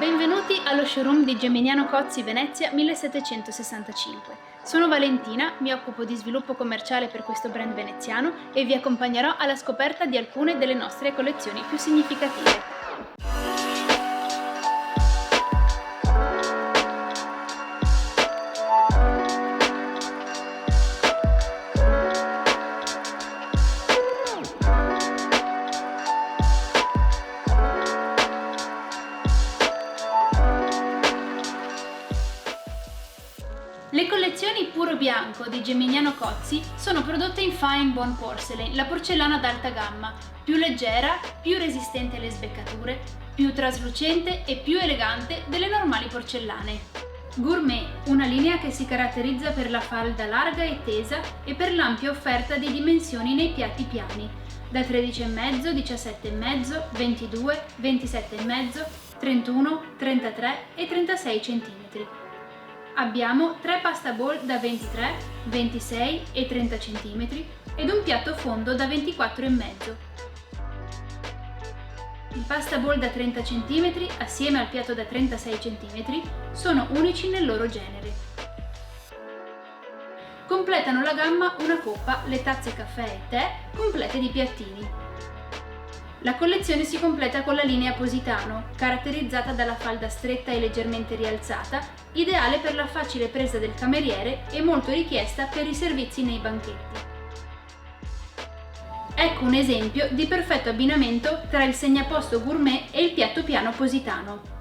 Benvenuti allo showroom di Geminiano Cozzi Venezia 1765. Sono Valentina, mi occupo di sviluppo commerciale per questo brand veneziano e vi accompagnerò alla scoperta di alcune delle nostre collezioni più significative. Le collezioni Puro Bianco di Geminiano Cozzi sono prodotte in Fine Bone Porcelain, la porcellana ad alta gamma, più leggera, più resistente alle sbeccature, più traslucente e più elegante delle normali porcellane. Gourmet, una linea che si caratterizza per la falda larga e tesa e per l'ampia offerta di dimensioni nei piatti piani, da 13,5, 17,5, 22, 27,5, 31, 33 e 36 cm. Abbiamo 3 pasta bowl da 23, 26 e 30 cm ed un piatto fondo da 24,5. Il pasta bowl da 30 cm assieme al piatto da 36 cm sono unici nel loro genere. Completano la gamma una coppa, le tazze caffè e tè complete di piattini. La collezione si completa con la linea Positano, caratterizzata dalla falda stretta e leggermente rialzata, ideale per la facile presa del cameriere e molto richiesta per i servizi nei banchetti. Ecco un esempio di perfetto abbinamento tra il segnaposto gourmet e il piatto piano Positano.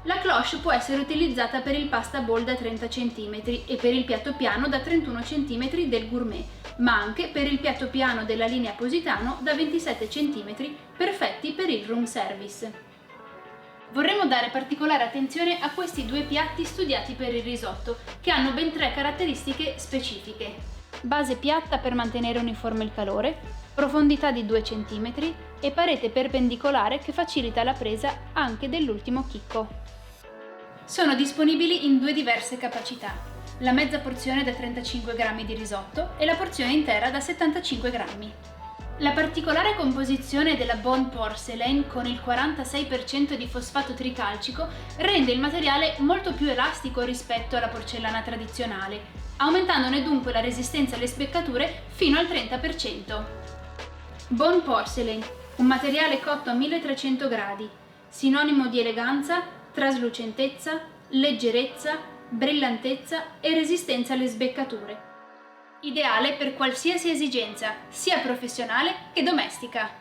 La cloche può essere utilizzata per il pasta bowl da 30 cm e per il piatto piano da 31 cm del gourmet, ma anche per il piatto piano della linea Positano da 27 cm, perfetti per il room service. Vorremmo dare particolare attenzione a questi due piatti studiati per il risotto, che hanno ben 3 caratteristiche specifiche. Base piatta per mantenere uniforme il calore, profondità di 2 cm e parete perpendicolare che facilita la presa anche dell'ultimo chicco. Sono disponibili in 2 diverse capacità, la mezza porzione da 35 g di risotto e la porzione intera da 75 g. La particolare composizione della Bone Porcelain con il 46% di fosfato tricalcico rende il materiale molto più elastico rispetto alla porcellana tradizionale, aumentandone dunque la resistenza alle speccature fino al 30%. Bone Porcelain, un materiale cotto a 1300 gradi, sinonimo di eleganza, traslucentezza, leggerezza, brillantezza e resistenza alle sbeccature. Ideale per qualsiasi esigenza, sia professionale che domestica.